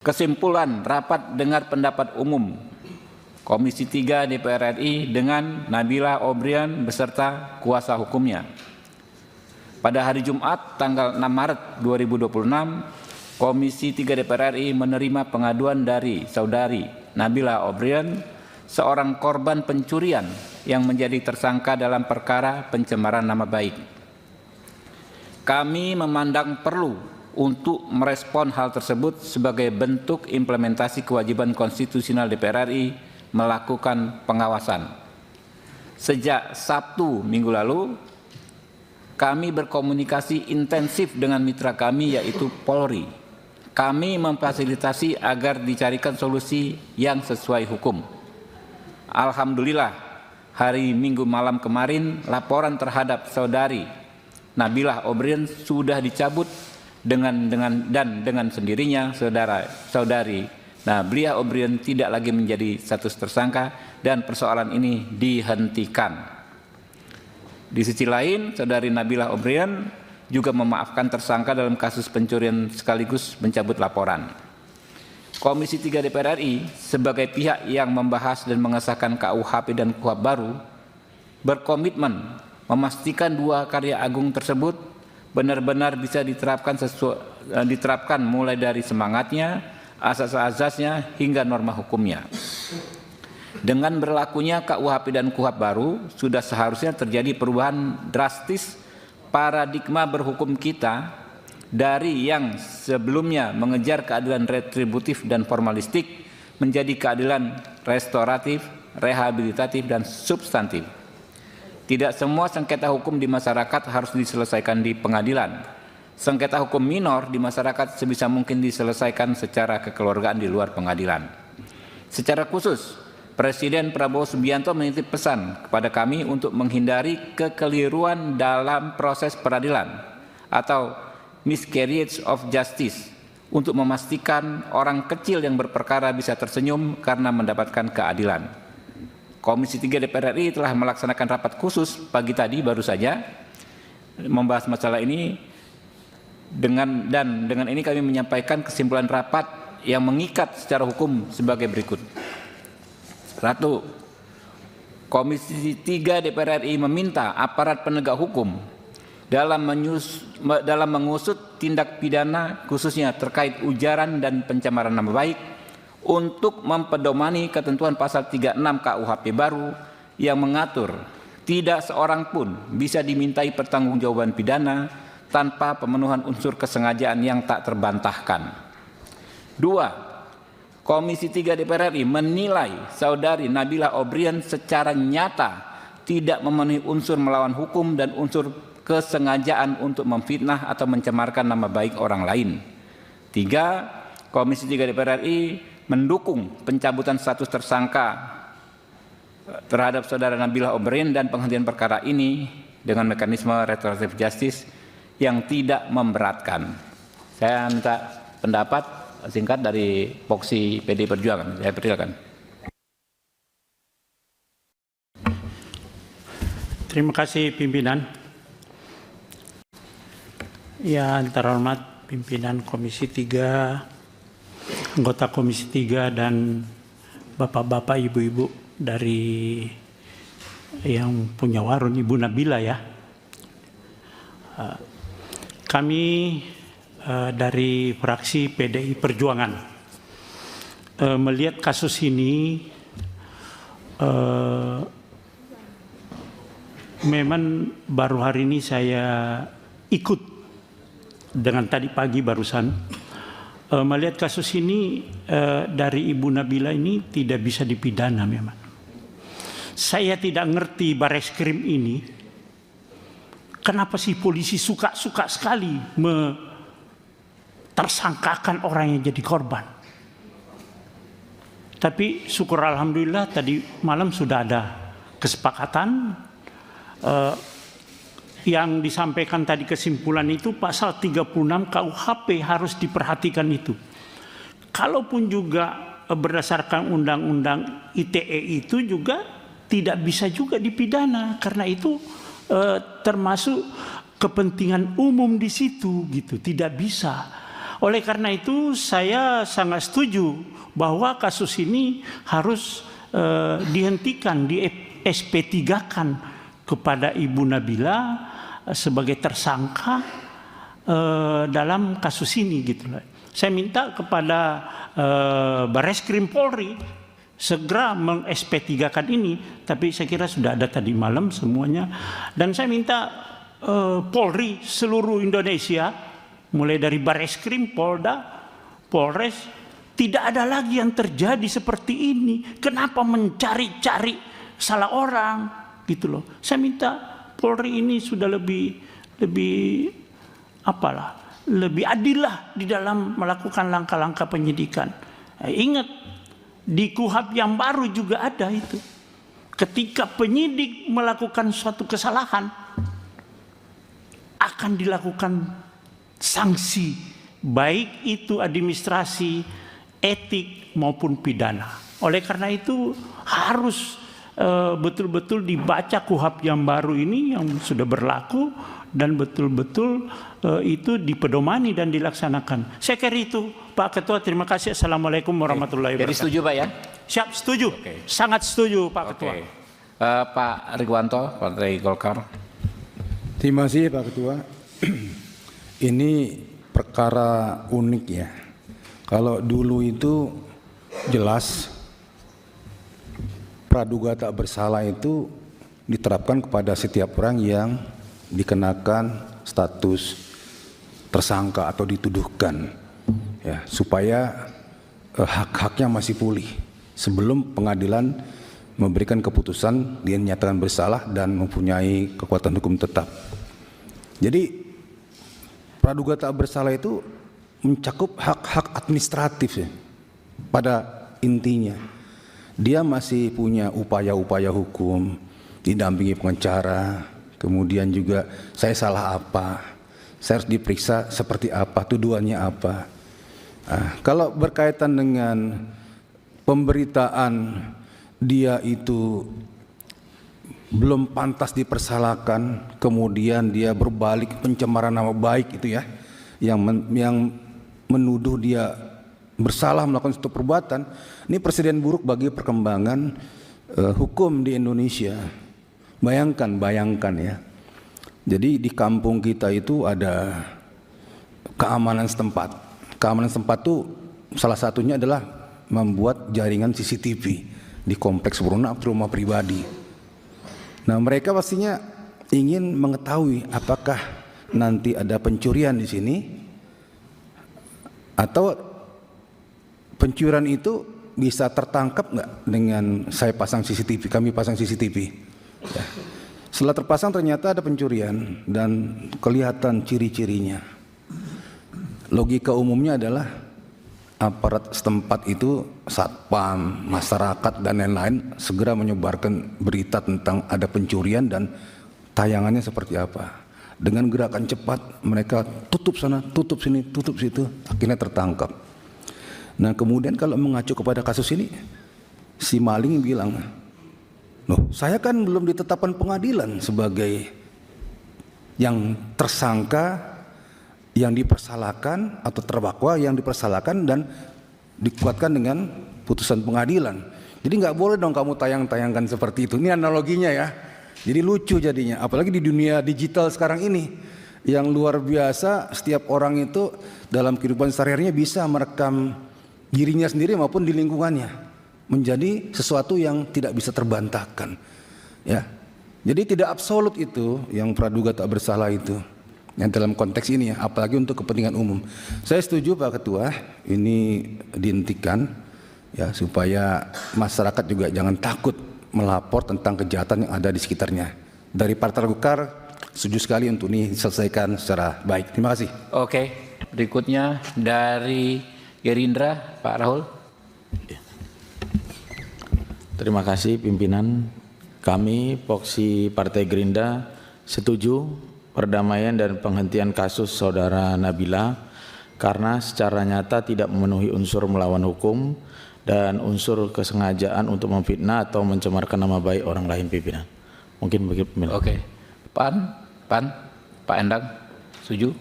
Kesimpulan rapat dengar pendapat umum Komisi 3 DPR RI dengan Nabila Obrian beserta kuasa hukumnya. Pada hari Jumat tanggal 6 Maret 2026, Komisi 3 DPR RI menerima pengaduan dari Saudari Nabila Obrian, seorang korban pencurian yang menjadi tersangka dalam perkara pencemaran nama baik. Kami memandang perlu untuk merespon hal tersebut sebagai bentuk implementasi kewajiban konstitusional DPR RI melakukan pengawasan. Sejak Sabtu minggu lalu, kami berkomunikasi intensif dengan mitra kami yaitu Polri. Kami memfasilitasi agar dicarikan solusi yang sesuai hukum. Alhamdulillah, hari Minggu malam kemarin laporan terhadap Saudari Nabila Obrian sudah dicabut dengan sendirinya Saudari Nabila Obrian tidak lagi menjadi status tersangka dan persoalan ini dihentikan. Di sisi lain, Saudari Nabila Obrian juga memaafkan tersangka dalam kasus pencurian sekaligus mencabut laporan. Komisi 3 DPR RI sebagai pihak yang membahas dan mengesahkan KUHP dan KUHP baru berkomitmen memastikan dua karya agung tersebut benar-benar bisa diterapkan mulai dari semangatnya, asas-asasnya hingga norma hukumnya. Dengan berlakunya KUHP dan KUHP baru, sudah seharusnya terjadi perubahan drastis paradigma berhukum kita dari yang sebelumnya mengejar keadilan retributif dan formalistik menjadi keadilan restoratif, rehabilitatif, dan substantif. Tidak semua sengketa hukum di masyarakat harus diselesaikan di pengadilan. Sengketa hukum minor di masyarakat sebisa mungkin diselesaikan secara kekeluargaan di luar pengadilan. Secara khusus, Presiden Prabowo Subianto menitip pesan kepada kami untuk menghindari kekeliruan dalam proses peradilan atau miscarriage of justice untuk memastikan orang kecil yang berperkara bisa tersenyum karena mendapatkan keadilan. Komisi 3 DPR RI telah melaksanakan rapat khusus pagi tadi baru saja membahas masalah ini dengan ini kami menyampaikan kesimpulan rapat yang mengikat secara hukum sebagai berikut. 1. Komisi 3 DPR RI meminta aparat penegak hukum dalam mengusut tindak pidana khususnya terkait ujaran dan pencemaran nama baik untuk mempedomani ketentuan pasal 36 KUHP baru yang mengatur tidak seorang pun bisa dimintai pertanggungjawaban pidana tanpa pemenuhan unsur kesengajaan yang tak terbantahkan. 2. Komisi 3 DPR RI menilai Saudari Nabila Obrian secara nyata tidak memenuhi unsur melawan hukum dan unsur kesengajaan untuk memfitnah atau mencemarkan nama baik orang lain. 3. Komisi 3 DPR RI mendukung pencabutan status tersangka terhadap Saudara Nabila Obrian dan penghentian perkara ini dengan mekanisme restoratif justice yang tidak memberatkan. Saya minta pendapat singkat dari Voksi PD Perjuangan. Saya persilakan. Terima kasih pimpinan. Yang terhormat pimpinan Komisi 3, anggota Komisi 3 dan bapak-bapak, ibu-ibu dari yang punya warung, Ibu Nabila ya. Kami dari fraksi PDI Perjuangan melihat kasus ini memang baru hari ini saya ikut dengan tadi pagi barusan melihat kasus ini dari Ibu Nabila ini tidak bisa dipidana memang. Saya tidak ngerti Bareskrim ini kenapa sih polisi suka sekali tersangkakan orang yang jadi korban. Tapi syukur alhamdulillah tadi malam sudah ada kesepakatan yang disampaikan tadi kesimpulan itu pasal 36 KUHP harus diperhatikan itu. Kalaupun juga berdasarkan undang-undang ITE itu juga tidak bisa juga dipidana karena itu termasuk kepentingan umum di situ gitu, tidak bisa. Oleh karena itu saya sangat setuju bahwa kasus ini harus dihentikan, di SP3-kan kepada Ibu Nabila sebagai tersangka dalam kasus ini gitu loh. Saya minta kepada Barreskrim Polri segera meng-SP3-kan ini, tapi saya kira sudah ada tadi malam semuanya. Dan saya minta Polri seluruh Indonesia, mulai dari Barreskrim, Polda, Polres, tidak ada lagi yang terjadi seperti ini. Kenapa mencari-cari salah orang gitu loh. Saya minta Polri ini sudah lebih adil lah di dalam melakukan langkah-langkah penyidikan. Ingat, di KUHP yang baru juga ada itu. Ketika penyidik melakukan suatu kesalahan, akan dilakukan sanksi, baik itu administrasi, etik maupun pidana. Oleh karena itu harus betul-betul dibaca KUHP yang baru ini yang sudah berlaku dan betul-betul itu dipedomani dan dilaksanakan. Saya kira itu Pak Ketua. Terima kasih. Assalamualaikum warahmatullahi wabarakatuh. Jadi setuju Pak ya? Siap, setuju. Sangat setuju Pak Ketua. Pak Riguanto, Partai Golkar. Terima kasih Pak Ketua. Ini perkara unik ya. Kalau dulu itu jelas praduga tak bersalah itu diterapkan kepada setiap orang yang dikenakan status tersangka atau dituduhkan, ya, supaya hak-haknya masih pulih sebelum pengadilan memberikan keputusan dia dinyatakan bersalah dan mempunyai kekuatan hukum tetap. Jadi praduga tak bersalah itu mencakup hak-hak administratif ya. Pada intinya dia masih punya upaya-upaya hukum, didampingi pengacara, kemudian juga saya salah apa, saya harus diperiksa seperti apa, tuduhannya apa. Kalau berkaitan dengan pemberitaan dia itu belum pantas dipersalahkan, kemudian dia berbalik pencemaran nama baik itu ya, yang menuduh dia bersalah melakukan suatu perbuatan, ini presiden buruk bagi perkembangan hukum di Indonesia. Bayangkan ya. Jadi di kampung kita itu ada keamanan setempat. Keamanan setempat itu salah satunya adalah membuat jaringan CCTV di kompleks perumahan atau rumah pribadi. Nah, mereka pastinya ingin mengetahui apakah nanti ada pencurian di sini atau pencurian itu bisa tertangkap nggak dengan saya pasang CCTV, kami pasang CCTV. Ya. Setelah terpasang ternyata ada pencurian dan kelihatan ciri-cirinya. Logika umumnya adalah aparat setempat itu, satpam, masyarakat dan lain-lain segera menyebarkan berita tentang ada pencurian dan tayangannya seperti apa. Dengan gerakan cepat mereka tutup sana, tutup sini, tutup situ, akhirnya tertangkap. Nah, kemudian kalau mengacu kepada kasus ini, si maling bilang, loh, saya kan belum ditetapkan pengadilan sebagai yang tersangka, yang dipersalahkan atau terdakwa yang dipersalahkan dan dikuatkan dengan putusan pengadilan. Jadi nggak boleh dong kamu tayang-tayangkan seperti itu. Ini analoginya ya. Jadi lucu jadinya. Apalagi di dunia digital sekarang ini yang luar biasa, setiap orang itu dalam kehidupan sehari-harinya bisa merekam dirinya sendiri maupun di lingkungannya menjadi sesuatu yang tidak bisa terbantahkan. Ya. Jadi tidak absolut itu yang praduga tak bersalah itu. Yang dalam konteks ini ya, apalagi untuk kepentingan umum. Saya setuju Pak Ketua, ini dihentikan ya supaya masyarakat juga jangan takut melapor tentang kejahatan yang ada di sekitarnya. Dari Partai Golkar setuju sekali untuk ini diselesaikan secara baik. Terima kasih. Oke, berikutnya dari Gerindra, Pak Rahul. Terima kasih pimpinan. Kami Voksi Partai Gerindra setuju perdamaian dan penghentian kasus saudara Nabila karena secara nyata tidak memenuhi unsur melawan hukum dan unsur kesengajaan untuk memfitnah atau mencemarkan nama baik orang lain pimpinan. Mungkin begitu pimpinan. Oke. Pak Endang, setuju?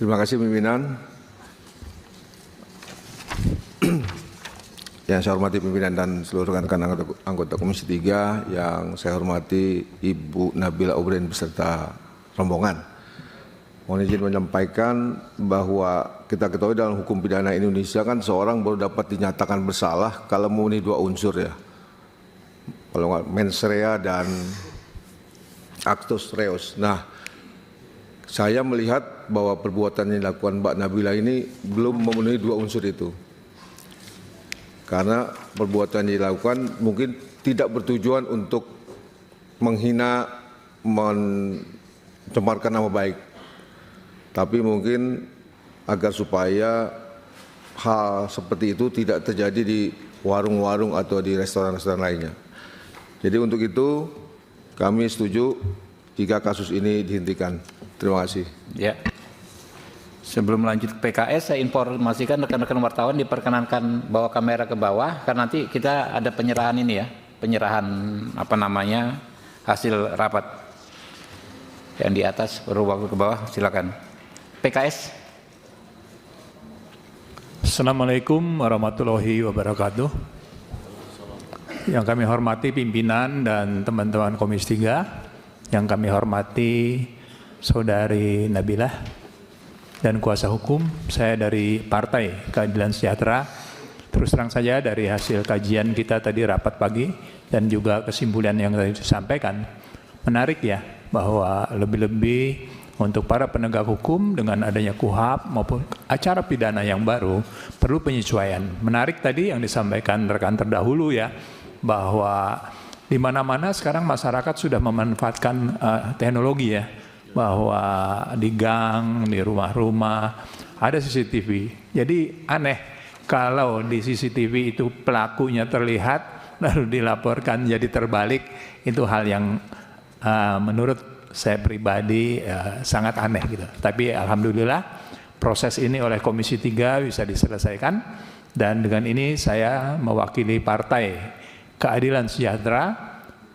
Terima kasih pimpinan. Yang saya hormati pimpinan dan seluruh rekan anggota Komisi 3, yang saya hormati Ibu Nabila Obrien beserta rombongan. Mohon izin menyampaikan bahwa kita ketahui dalam hukum pidana Indonesia kan seorang baru dapat dinyatakan bersalah kalau memenuhi 2 unsur ya. Kalau nggak mens rea dan actus reus. Nah, saya melihat bahwa perbuatan yang dilakukan Mbak Nabila ini belum memenuhi 2 unsur itu. Karena perbuatan yang dilakukan mungkin tidak bertujuan untuk menghina, mencemarkan nama baik. Tapi mungkin agar supaya hal seperti itu tidak terjadi di warung-warung atau di restoran-restoran lainnya. Jadi untuk itu kami setuju jika kasus ini dihentikan. Terima kasih. Ya. Sebelum lanjut ke PKS, saya informasikan rekan-rekan wartawan diperkenankan bawa kamera ke bawah, karena nanti kita ada penyerahan ini ya, penyerahan hasil rapat. Yang di atas baru waktu ke bawah, silakan. PKS. Assalamualaikum warahmatullahi wabarakatuh. Yang kami hormati pimpinan dan teman-teman Komisi 3, yang kami hormati Saudari Nabilah dan kuasa hukum, saya dari Partai Keadilan Sejahtera. Terus terang saja dari hasil kajian kita tadi rapat pagi dan juga kesimpulan yang tadi disampaikan, menarik ya bahwa lebih-lebih untuk para penegak hukum dengan adanya KUHAP maupun acara pidana yang baru perlu penyesuaian. Menarik tadi yang disampaikan rekan terdahulu ya, bahwa di mana-mana sekarang masyarakat sudah memanfaatkan teknologi ya, bahwa di gang, di rumah-rumah ada CCTV. Jadi aneh kalau di CCTV itu pelakunya terlihat lalu dilaporkan jadi terbalik. Itu hal yang menurut saya pribadi sangat aneh gitu. Tapi alhamdulillah proses ini oleh Komisi 3 bisa diselesaikan, dan dengan ini saya mewakili Partai Keadilan Sejahtera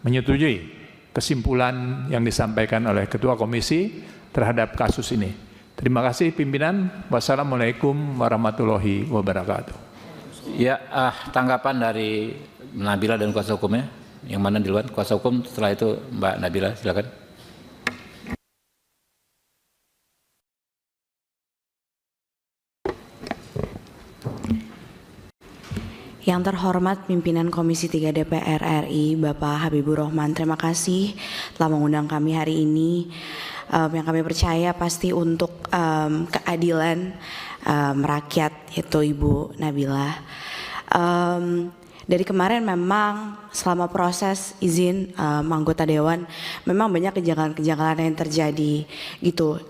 menyetujui kesimpulan yang disampaikan oleh Ketua Komisi terhadap kasus ini. Terima kasih pimpinan. Wassalamualaikum warahmatullahi wabarakatuh. Ya, tanggapan dari Nabila dan kuasa hukumnya. Yang mana duluan? Kuasa hukum, setelah itu Mbak Nabila, silakan. Yang terhormat pimpinan Komisi 3 DPR RI, Bapak Habibur Rahman, terima kasih telah mengundang kami hari ini. Yang kami percaya pasti untuk keadilan rakyat, yaitu Ibu Nabila. Dari kemarin memang selama proses izin anggota Dewan, memang banyak kejanggalan-kejanggalan yang terjadi gitu.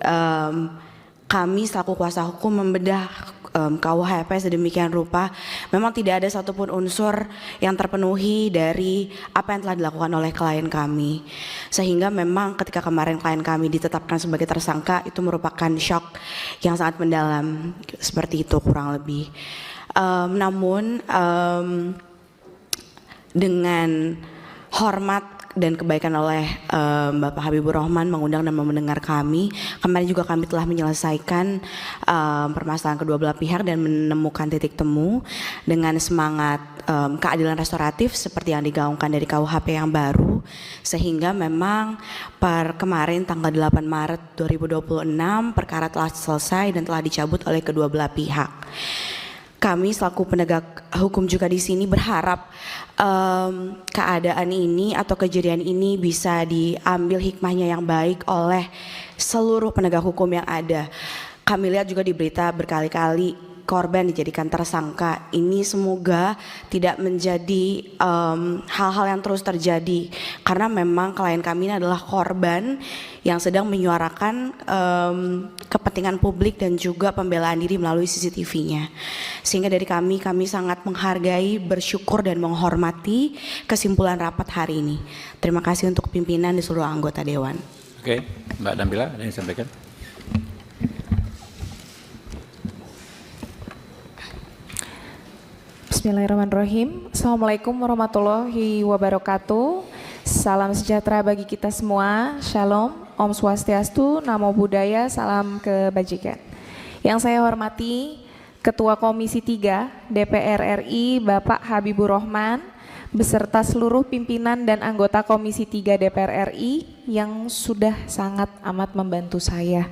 Kami selaku kuasa hukum membedah KUHP sedemikian rupa, memang tidak ada satupun unsur yang terpenuhi dari apa yang telah dilakukan oleh klien kami. Sehingga memang ketika kemarin klien kami ditetapkan sebagai tersangka, itu merupakan shock yang sangat mendalam, seperti itu kurang lebih. Namun dengan hormat dan kebaikan oleh Bapak Habibur Rahman mengundang dan mendengar kami. Kemarin juga kami telah menyelesaikan permasalahan kedua belah pihak dan menemukan titik temu dengan semangat keadilan restoratif seperti yang digaungkan dari KUHP yang baru, sehingga memang per kemarin tanggal 8 Maret 2026 perkara telah selesai dan telah dicabut oleh kedua belah pihak. Kami selaku penegak hukum juga di sini berharap keadaan ini atau kejadian ini bisa diambil hikmahnya yang baik oleh seluruh penegak hukum yang ada. Kami lihat juga di berita berkali-kali korban dijadikan tersangka. Ini semoga tidak menjadi hal-hal yang terus terjadi, karena memang klien kami ini adalah korban yang sedang menyuarakan kepentingan publik dan juga pembelaan diri melalui CCTV-nya. Sehingga dari kami sangat menghargai, bersyukur dan menghormati kesimpulan rapat hari ini. Terima kasih untuk pimpinan dan seluruh anggota Dewan. Oke, Mbak Nabila, ada yang disampaikan? Bismillahirrahmanirrahim. Assalamualaikum warahmatullahi wabarakatuh. Salam sejahtera bagi kita semua. Shalom, Om Swastiastu, Namo Buddhaya, salam kebajikan. Yang saya hormati Ketua Komisi 3 DPR RI Bapak Habibur Rahman beserta seluruh pimpinan dan anggota Komisi 3 DPR RI yang sudah sangat amat membantu saya.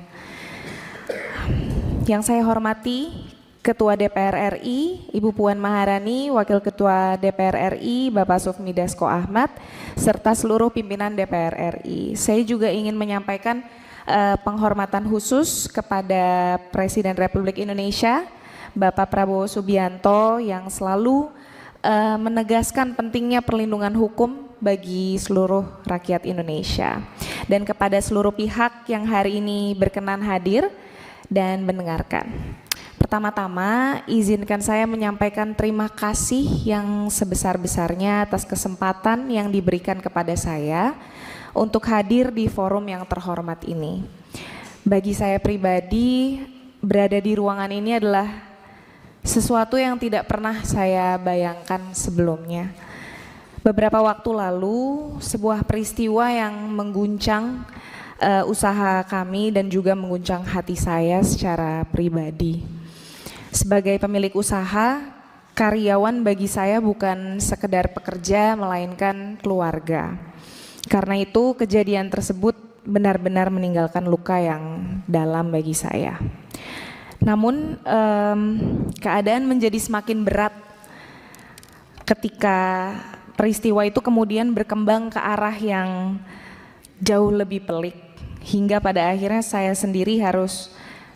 Yang saya hormati Ketua DPR RI Ibu Puan Maharani, Wakil Ketua DPR RI Bapak Sufmi Dasko Ahmad, serta seluruh pimpinan DPR RI. Saya juga ingin menyampaikan penghormatan khusus kepada Presiden Republik Indonesia Bapak Prabowo Subianto yang selalu menegaskan pentingnya perlindungan hukum bagi seluruh rakyat Indonesia, dan kepada seluruh pihak yang hari ini berkenan hadir dan mendengarkan. Pertama-tama izinkan saya menyampaikan terima kasih yang sebesar-besarnya atas kesempatan yang diberikan kepada saya untuk hadir di forum yang terhormat ini. Bagi saya pribadi, berada di ruangan ini adalah sesuatu yang tidak pernah saya bayangkan sebelumnya. Beberapa waktu lalu, sebuah peristiwa yang mengguncang usaha kami dan juga mengguncang hati saya secara pribadi. Sebagai pemilik usaha, karyawan bagi saya bukan sekedar pekerja melainkan keluarga. Karena itu kejadian tersebut benar-benar meninggalkan luka yang dalam bagi saya. Namun keadaan menjadi semakin berat ketika peristiwa itu kemudian berkembang ke arah yang jauh lebih pelik, hingga pada akhirnya saya sendiri harus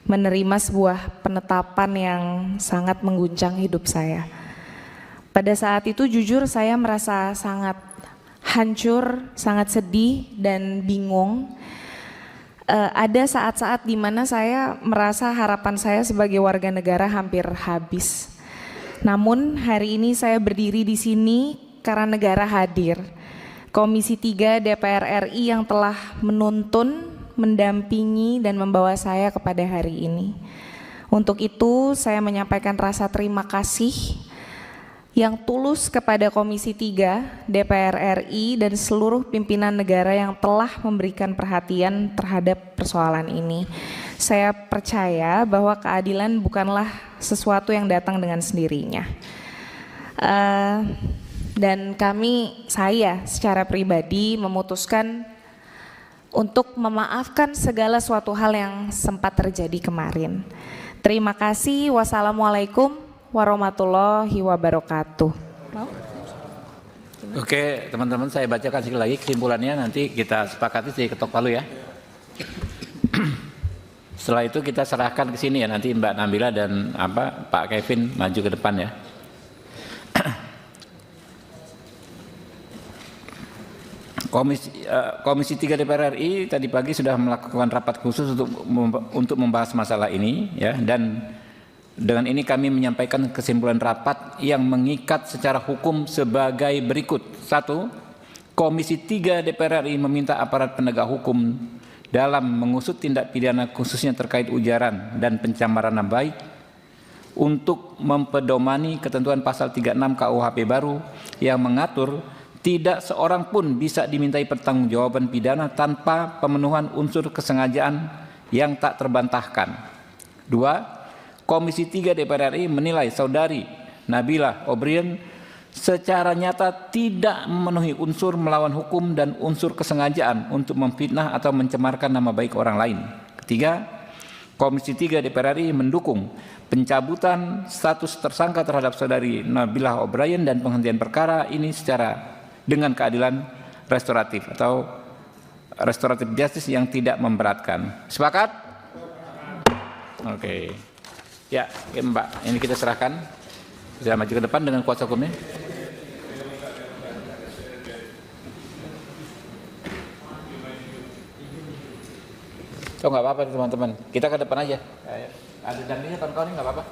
menerima sebuah penetapan yang sangat mengguncang hidup saya. Pada saat itu jujur saya merasa sangat hancur, sangat sedih dan bingung. Ada saat-saat di mana saya merasa harapan saya sebagai warga negara hampir habis. Namun hari ini saya berdiri di sini karena negara hadir. Komisi 3 DPR RI yang telah menuntun, mendampingi dan membawa saya kepada hari ini. Untuk itu saya menyampaikan rasa terima kasih yang tulus kepada Komisi 3 DPR RI dan seluruh pimpinan negara yang telah memberikan perhatian terhadap persoalan ini. Saya percaya bahwa keadilan bukanlah sesuatu yang datang dengan sendirinya. Dan saya secara pribadi memutuskan untuk memaafkan segala suatu hal yang sempat terjadi kemarin. Terima kasih. Wassalamualaikum warahmatullahi wabarakatuh. Oke, teman-teman, saya bacakan sekali lagi kesimpulannya, nanti kita sepakati di ketok palu ya. Setelah itu kita serahkan ke sini ya, nanti Mbak Nabila dan Pak Kevin maju ke depan ya. Komisi 3 DPR RI tadi pagi sudah melakukan rapat khusus untuk membahas masalah ini ya, dan dengan ini kami menyampaikan kesimpulan rapat yang mengikat secara hukum sebagai berikut. 1. Komisi 3 DPR RI meminta aparat penegak hukum dalam mengusut tindak pidana khususnya terkait ujaran dan pencemaran nama baik untuk mempedomani ketentuan pasal 36 KUHP baru yang mengatur tidak seorang pun bisa dimintai pertanggungjawaban pidana tanpa pemenuhan unsur kesengajaan yang tak terbantahkan. 2. Komisi 3 DPR RI menilai saudari Nabila O'Brien secara nyata tidak memenuhi unsur melawan hukum dan unsur kesengajaan untuk memfitnah atau mencemarkan nama baik orang lain. 3. Komisi 3 DPR RI mendukung pencabutan status tersangka terhadap saudari Nabila O'Brien dan penghentian perkara ini dengan keadilan restoratif atau restoratif justice yang tidak memberatkan. Sepakat? Oke. Ya, Mbak, ini kita serahkan. Bisa maju ke depan dengan kuasa hukumnya. Oh, nggak apa-apa teman-teman. Kita ke depan aja. Ada dampingnya kawan-kawan, nggak apa-apa.